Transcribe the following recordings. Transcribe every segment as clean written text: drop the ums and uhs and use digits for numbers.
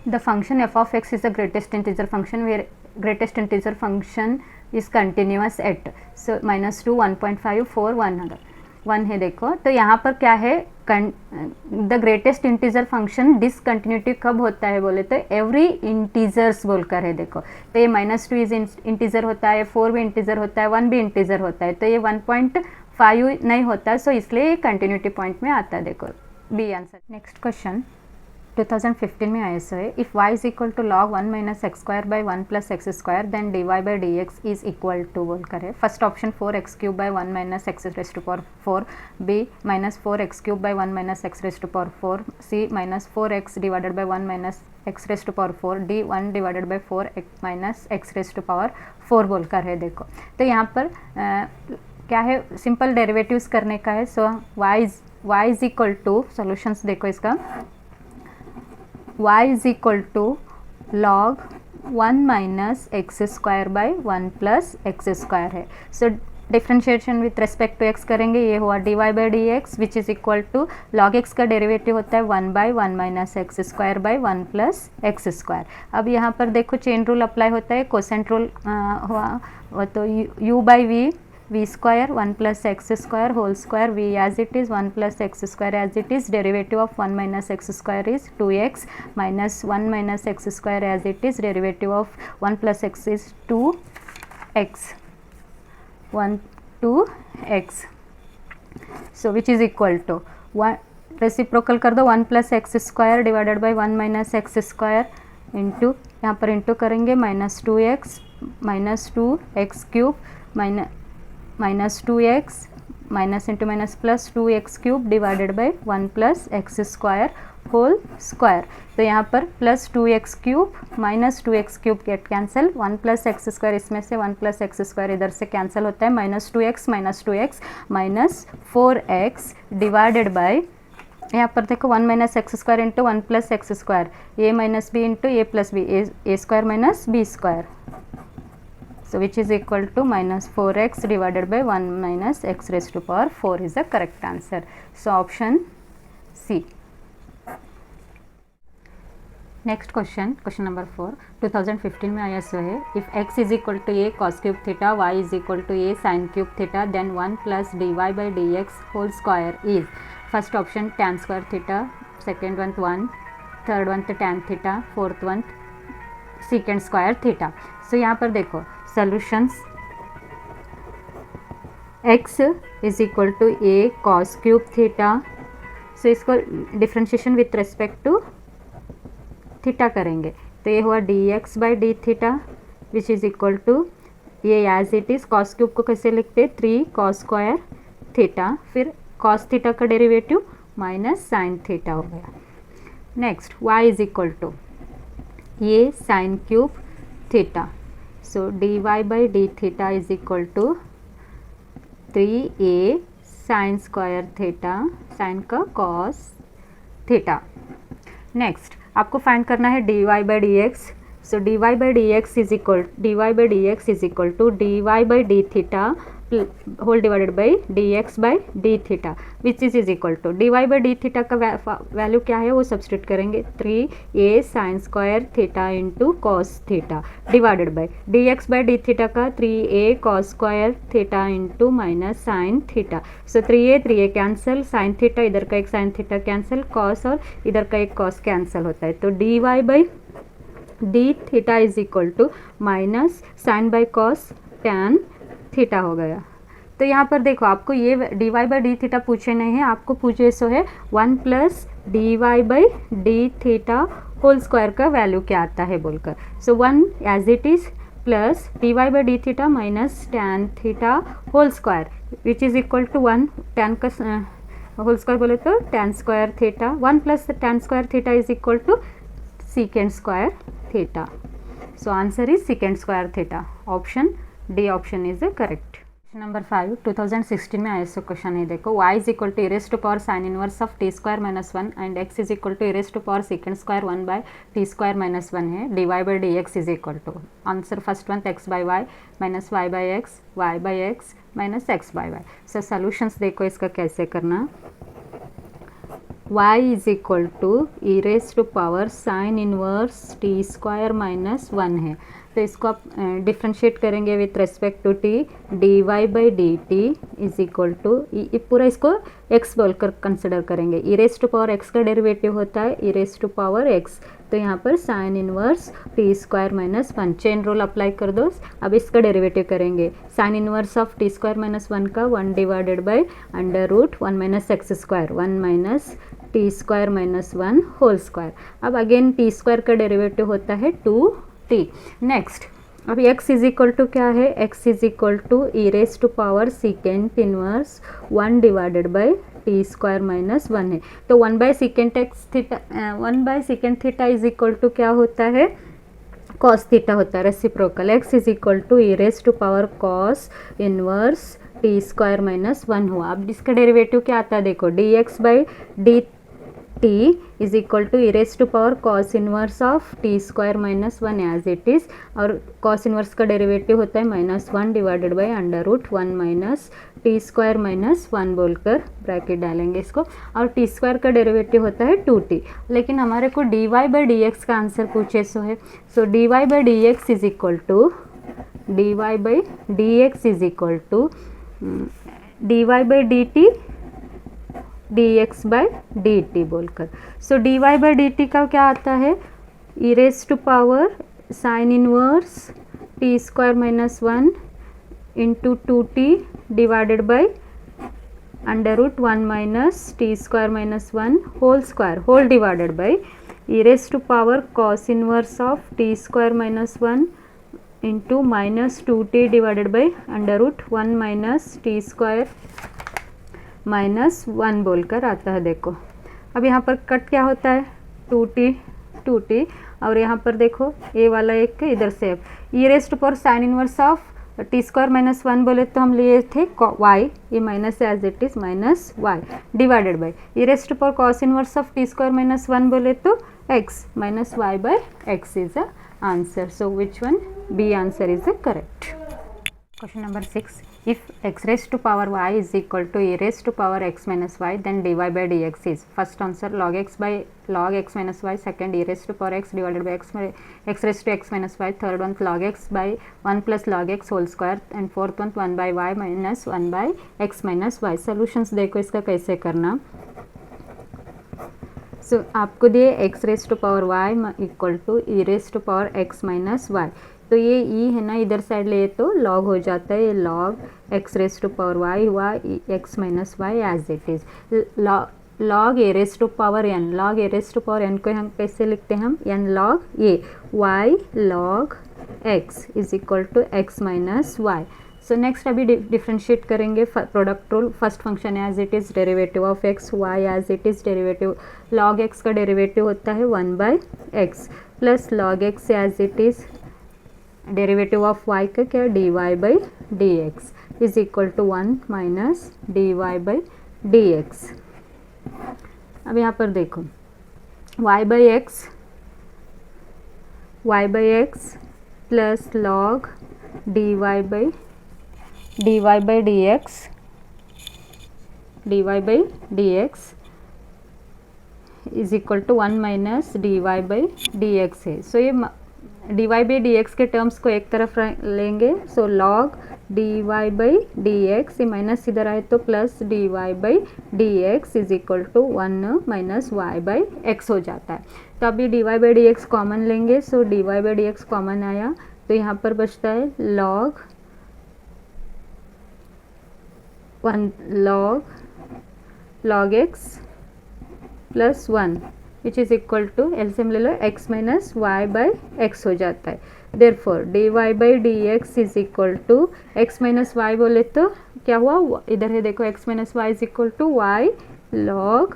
The function f of x is the greatest integer function where greatest integer function is continuous at so -2 1.5 4 1 है देखो। तो यहाँ पर क्या है, the greatest integer function discontinuity कब होता है बोले तो एवरी इंटीजर्स बोलकर है देखो। तो ये -2 इज इंटीजर होता है, 4 भी इंटीजर होता है, 1 भी इंटीजर होता है, तो ये 1.5 नहीं होता, सो इसलिए ये कंटिन्यूटी पॉइंट में आता है देखो, बी आंसर। नेक्स्ट क्वेश्चन 2015 में आया सो है, if y is equal to log 1 minus x square by 1 plus x square then dy by d x is equal to बोल कर है। First option 4x cube by 1 minus x raise to power 4, B minus 4x cube by 1 minus x raise to power 4, C minus 4x divided by 1 minus x raise to power 4, D 1 divided by 4 minus x raise to power 4 बोल कर है देखो। तो यहाँ पर क्या है, simple derivatives करने का है। So y is equal to, solutions देखो इसका, y is equal to log 1 minus x square by 1 plus x square है। So differentiation with respect to x करेंगे, ये हुआ dy by d x which is equal to log x का derivative होता है 1 by 1 minus x square by 1 plus x square. अब यहाँ पर देखो चेन रूल अप्लाई होता है, कोसेंट रूल हुआ तो u by v square 1 plus x square whole square, v as it is 1 plus x square as it is, derivative of 1 minus x square is 2x minus 1 minus x square as it is, derivative of 1 plus x is 2x 2x, so which is equal to 1, reciprocal कर दो 1 plus x square divided by 1 minus x square into, यहाँ पर into करेंगे minus 2x minus 2x cube minus 2x minus into minus plus 2x cube divided by 1 plus x square whole square. तो यहाँ पर plus 2x cube minus 2x cube get cancel, 1 plus x square इसमें से 1 plus x square इधर से cancel होता है, minus 2x minus 4x divided by, यहाँ पर देखो 1 minus x square into 1 plus x square, a minus b into a plus b, a square minus b square, so which is equal to minus 4x divided by 1 minus x raised to power 4 is the correct answer. So option C. Next question number 4 2015 में आया सो है, if x is equal to a cos cube theta, y is equal to a sine cube theta, then 1 plus d y by d x whole square is, first option tan square theta, second one 1, third one tan theta, fourth one secant square theta. So यहाँ पर देखो solutions, x is equal to a cos cube theta, so इसको differentiation with respect to theta करेंगे, तो ये हुआ d x by d theta which is equal to, ये as it is cos cube को कैसे लिखते 3 कॉस स्क्वायर थीटा, फिर कॉस थीटा का डेरिवेटिव माइनस साइन थीटा हो गया। Next y is equal to ये sine cube theta, so d y by d theta is equal to 3a sine square theta, sine का cos theta. Next आपको find करना है dy by d x, so dy by d x is equal to dy by d theta whole divided by d x by d theta which is equal to dy by d theta का value क्या है वो substitute करेंगे 3a sine square theta into cos theta divided by d x by d theta का 3a cos square theta into minus sine theta. So 3a cancel, sine theta इधर का एक sine theta cancel, cos और इधर का एक cos cancel होता है, तो dy by d theta is equal to minus sine by cos tan theta हो गया। तो यहाँ पर देखो आपको ये dy बाई डी थीटा पूछे नहीं है, आपको पूछे सो है 1 plus dy by d theta whole square का वैल्यू क्या आता है बोलकर। So 1 as it is plus dy by d theta minus tan theta whole square which is equal to 1, tan का होल स्क्वायर बोले तो tan square theta, 1 plus tan square theta is equal to secant square theta. So answer is secant square theta, option D option is the correct. Number 5 2016 में आया so question है देखो, y is equal to a raise to power sine inverse of t square minus 1 and x is equal to a raise to power secant square 1 by t square minus 1 है, dy by d x is equal to, answer first one x by y minus y by x minus x by y. So solutions देखो इसका कैसे करना, y is equal to e raise to power sine inverse t square minus 1 है। तो इसको आप differentiate करेंगे with respect to t, d y by d t is equal to, पूरा इसको x बोलकर कंसिडर करेंगे। E raise to power x का डेरिवेटिव होता है e raise to power x, तो यहाँ पर sine inverse t square minus 1, chain rule apply कर दो। अब इसका डेरिवेटिव करेंगे, sine inverse of t square minus 1 का 1 divided by under root 1 minus x square, 1 minus t square minus 1 whole square. अब अगेन टी स्क्वायर का derivative होता है 2t। नेक्स्ट अब x इज इक्वल टू क्या है, x is equal to e raise to power secant inverse 1 divided by t square minus 1 है। तो 1 by secant x theta, 1 by secant theta is equal to क्या होता है, cos theta होता है, reciprocal. x is equal to e raise to power cos inverse t square minus 1 हुआ। अब इसका डेरिवेटिव क्या आता है देखो, d x by d t is equal to e raise to power cos inverse of t square minus 1 as it is, और cos inverse का derivative होता है minus 1 divided by under root 1 minus t square minus 1 बोलकर bracket डालेंगे इसको, और T square का derivative होता है 2t। लेकिन हमारे को d y by d x का आंसर पूछे सो है, so d y by d x is equal to, d y by d x is equal to d y by d t d x by d t बोलकर। So d y by d t का क्या आता है, e raise to power sine inverse t square minus 1 into 2t divided by under root 1 minus t square minus 1 whole square, whole divided by e raise to power cos inverse of t square minus 1 into minus 2t divided by under root 1 minus t square minus 1 बोलकर आता है। देखो अब यहाँ पर cut क्या होता है, 2t, और यहाँ पर देखो ये वाला एक इधर से e raise to power sine inverse of t square minus 1 बोले तो हम लिए थे y, ये minus as it is minus y divided by e raise to power cos inverse of t square minus 1 बोले तो x minus y by x is the answer. So which one, b answer is the correct. Question number 6. If x raised to power y is equal to e raised to power x minus y, then dy by dx is, first answer log x by log x minus y, second e raised to power x divided by x raised to x minus y, third one log x by 1 plus log x whole square, and fourth one 1 by y minus 1 by x minus y। Solutions देखो इसका कैसे करना। सो आपको दिए x raise to power y equal to e raise to power x minus y, तो ये e है ना, इधर साइड ले तो log हो जाता है, ये log x raise to power y हुआ x minus y as it is. log a raise to power n, log a raise to power n को हम कैसे लिखते हैं, हम n log a, y log x is equal to x minus y. So next अभी differentiate करेंगे product rule. First function as it is derivative of x, y as it is derivative, log x का derivative होता है 1 by x plus log x as it is derivative of y का क्या, dy by d x is equal to 1 minus d y by d x. अब यहाँ पर देखो y by x plus log dy by d x is equal to 1 minus d y by d x है। So ये d y by d x के terms को एक तरफ लेंगे, so log d y by d x, ये minus इधर आए तो plus d y by d x is equal to 1 minus y by x हो जाता है। तो अभी d y by d x common लेंगे, सो d y by d x common आया तो यहाँ पर बचता है log x plus 1 which is equal to, LCM ले लो, x minus y by x हो जाता है। Therefore d y by d x is equal to x minus y बोले तो क्या हुआ, इधर है देखो x minus y is equal to y log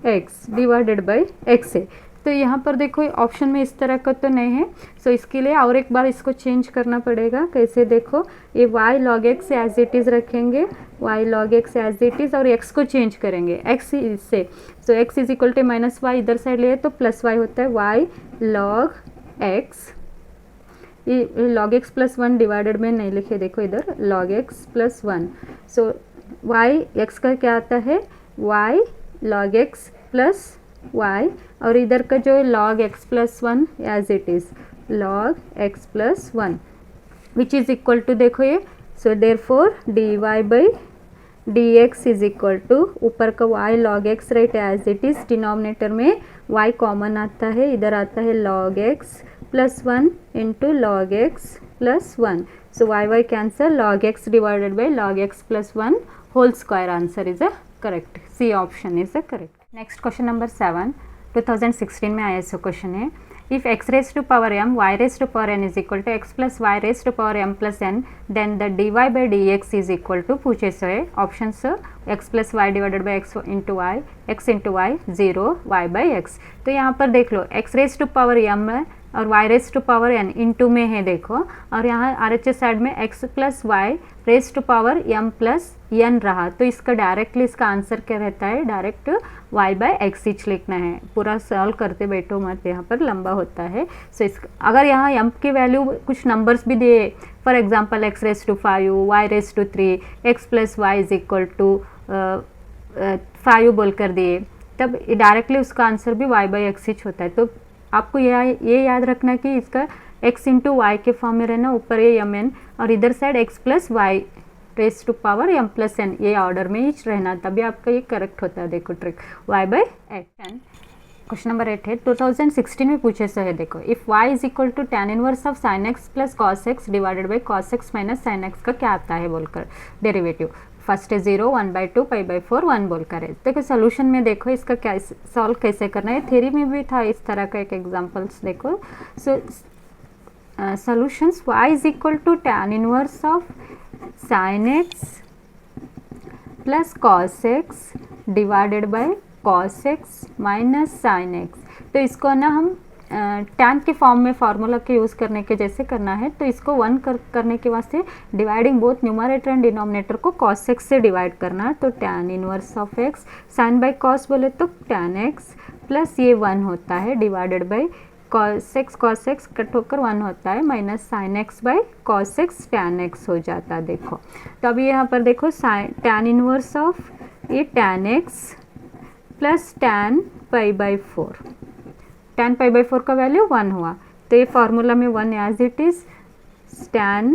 x divided by x है। तो यहाँ पर देखो ऑप्शन में इस तरह का तो नहीं है, सो इसके लिए और एक बार इसको चेंज करना पड़ेगा। कैसे देखो, ये y log x as it is रखेंगे, y log x as it is, और x को चेंज करेंगे x से, सो x is equal to minus y, इधर साइड लिए तो प्लस y होता है, y log x, ये log x प्लस 1 डिवाइडेड में नहीं लिखे, देखो इधर log x plus 1, so y x का क्या आता है, y log x plus y, और इधर का जो log x plus one as it is log x plus one which is equal to, देखो ये, so therefore dy by dx is equal to, ऊपर का y log x right as it is, denominator में y common आता है, इधर आता है log x plus one into log x plus one, so y cancel, log x divided by log x plus one whole square, answer is a correct, C option is a correct. Next question number 7, 2016 में आया ऐसा question है, if x raised to power m y raised to power n is equal to x plus y raised to power m plus n, then the dy by dx is equal to, पूछे सो है options x plus y divided by x into y, x into y 0, y by x। तो यहाँ पर देख लो x raised to power m है और y raised to power n into में है देखो, और यहाँ RHS साइड में x plus y raised to power m plus n रहा, तो इसका डायरेक्टली इसका आंसर क्या रहता है, direct y by x etch लिखना है, पूरा सॉल्व करते बैठो मत, यहाँ पर लंबा होता है। सो इस अगर यहाँ m की वैल्यू कुछ नंबर्स भी दिए, for example x raise to 5, y raise to 3, x plus y is equal to 5 बोल कर दिए, तब डायरेक्टली उसका आंसर भी y बाई एक्स इच होता है। तो आपको ये याद रखना कि इसका x इंटू वाई के फॉर्म में रहना, ऊपर ये एम एन और इधर side x plus y raise to power m plus n, ये ऑर्डर में ही रहना, तभी आपका ये करेक्ट होता है। देखो trick y by x. Question number 8 है, 2016 में पूछे सो है, देखो if y is equal to tan inverse of sin x plus cos x divided by cos x minus sin x का क्या आता है बोलकर डेरिवेटिव, फर्स्ट है 0, 1/2, π/4, 1 बोलकर है। देखो सोल्यूशन में देखो इसका क्या सॉल्व कैसे करना है, थ्योरी में भी था इस तरह का एक एग्जांपल्स देखो। So solutions y is equal to tan inverse of sin x plus cos x divided by cos x minus sin x। तो इसको ना हम tan के फॉर्म में फार्मूला के यूज़ करने के जैसे करना है, तो इसको 1 करने के वास्ते dividing both numerator and denominator को cos x से डिवाइड करना है, तो tan inverse of x sin by cos बोले तो tan x प्लस ये 1 होता है divided by cos x cut होकर 1 होता है minus sin x by cos x tan x हो जाता है। देखो तो अभी यहाँ पर देखो tan इनवर्स ऑफ ये tan x plus tan π/4, tan π/4 का वैल्यू 1 हुआ, तो ये फार्मूला में 1 as it is tan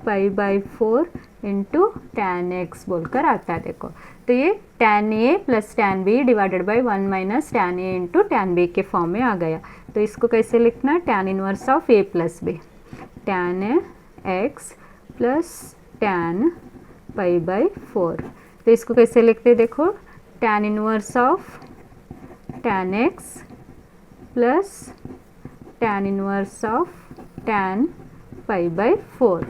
π/4 into tan x बोलकर आता है। देखो तो ये tan a plus tan b divided by 1 minus tan a into tan b के फॉर्म में आ गया। तो इसको कैसे लिखना है, tan inverse of a plus b, tan x plus tan π/4। तो इसको कैसे लिखते हैं, देखो tan inverse of tan x plus tan inverse of tan π/4।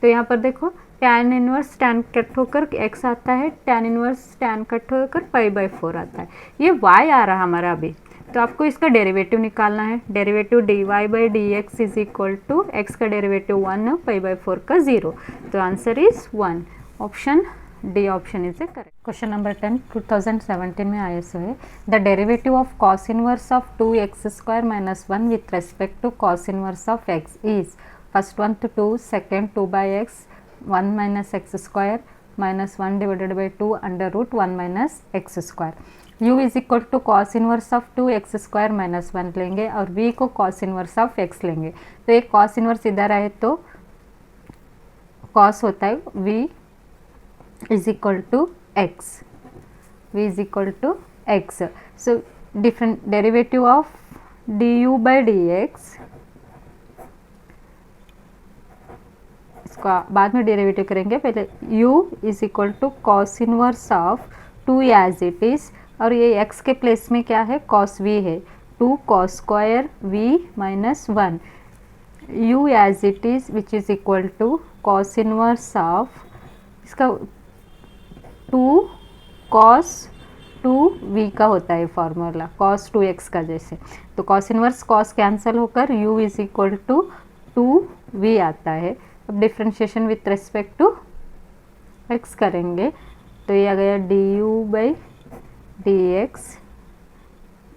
तो यहाँ पर देखो tan इनवर्स tan कट होकर x आता है, tan इनवर्स tan कट होकर π/4 आता है, ये y आ रहा हमारा अभी। तो आपको इसका डेरिवेटिव निकालना है, derivative dy by d x is equal to x का डेरिवेटिव 1 π/4 का 0, तो answer is 1, option D option is A correct. Question number 10 2017 में आया सो है, the derivative of cos inverse of 2x² minus 1 with respect to cos inverse of x is first 1 to 2, second 2/x 1 minus x² minus 1 divided by 2 under root 1 minus x²। u is equal to cos inverse of 2x² minus 1 लेंगे और v को cos inverse of x लेंगे। तो एक cos inverse इधर आए तो cos होता है v is equal to x, v is equal to x। so different derivative of du by dx, इसका बाद में डेरिवेटिव करेंगे, पहले u is equal to cos inverse of 2 as it is, और ये x के प्लेस में क्या है cos v है, 2 cos square v minus 1, u as it is which is equal to cos inverse of इसका 2 cos 2v का होता है फार्मूला cos 2x का जैसे, तो cos इनवर्स cos कैंसिल होकर u is equal to 2v आता है। अब differentiation with respect to x करेंगे, तो ये आ गया du by dx,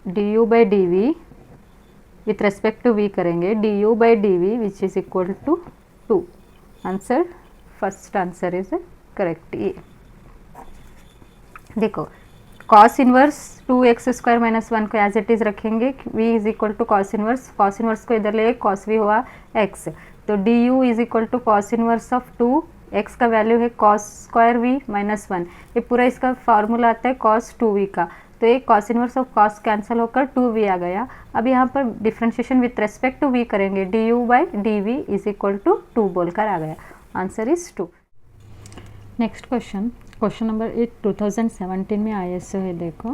du by dv with respect to v करेंगे du by dv which is equal to 2, answer first answer is correct. ये देखो कॉस इनवर्स 2x² माइनस 1 को as it is रखेंगे, v is equal to cos inverse को इधर ले cos v हुआ x, तो du is equal to cos inverse of 2 x का वैल्यू है कॉस स्क्वायर v माइनस 1, ये पूरा इसका फार्मूला आता है कॉस 2v का, तो एक cos inverse of cos cancel होकर 2v आ गया। अब यहाँ पर differentiation with respect to v करेंगे, du by dv is equal to 2 बोलकर आ गया, answer is 2। Next question number 8 2017 में ISO है, देखो।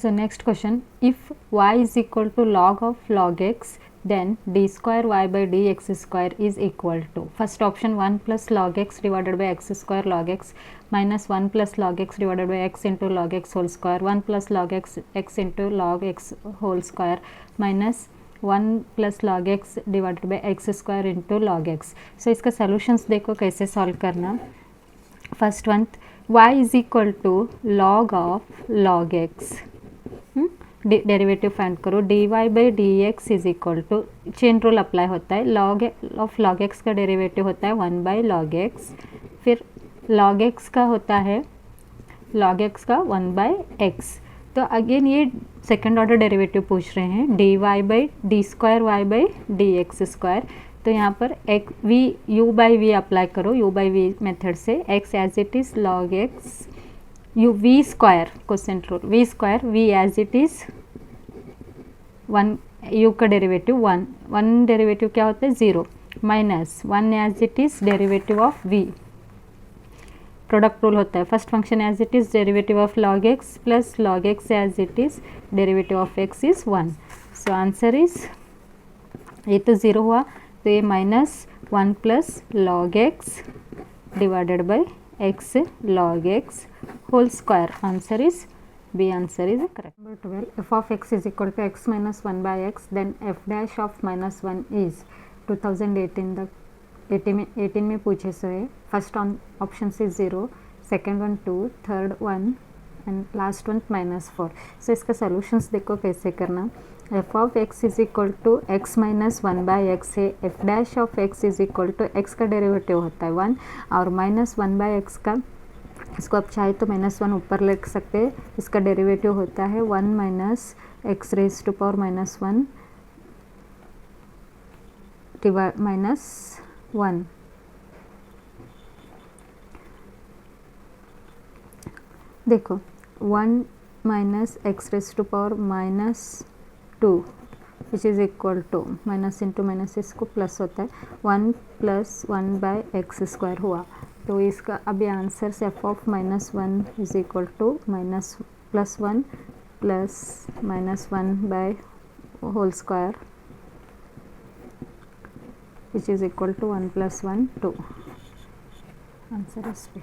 So next question, if y is equal to log of log x then d square y by dx square is equal to, first option 1 plus log x divided by x square log x minus 1 plus log x divided by x into log x whole square, 1 plus log x into log x whole square minus 1 plus log x divided by x square into log x। so इसका solutions देखो कैसे solve करना। First one, y is equal to log of log x, derivative find करो, dy by d x is equal to, chain rule apply होता है, log of log x का derivative होता है 1 बाई log x, फिर log x का होता है log x का 1 बाई x। तो अगेन ये सेकेंड ऑर्डर डेरिवेटिव पूछ रहे हैं, dy by d square y by d x square, तो यहाँ पर u बाई वी अप्लाई करो, u बाई वी मेथड से, x as it is log x u v square, question rule v square, v as it is 1, u का derivative 1 derivative क्या होता है 0, minus 1 as it is derivative of v, product rule होता है, first function as it is derivative of log x plus log x as it is derivative of x is 1। So answer is, ये तो 0 हुआ, तो ये minus 1 plus log x divided by x log x whole square, answer is B, answer is correct। Number 12, f of x is equal to x minus 1 by x, then f dash of minus 1 is 2018 18 में पूछे सो है, first on option से 0, second one 2, third 1 and last one -4। So इसका solutions देखो कैसे करना। f of x is equal to x minus 1 by x है, f dash of x is equal to x का डेरिवेटिव होता है 1 और -1 बाई एक्स का, इसको आप चाहे तो -1 ऊपर लिख सकते हैं, इसका डेरिवेटिव होता है 1 minus x raise to power -1 -1। देखो 1 minus x raise to power -2 which is equal to, minus into minus इसको प्लस होता है, 1 प्लस 1 बाई एक्स स्क्वायर हुआ, तो इसका अभी आंसर से f of -1 is equal to +1 plus -1 by whole square which is equal to 1 + 1 2, answer is B।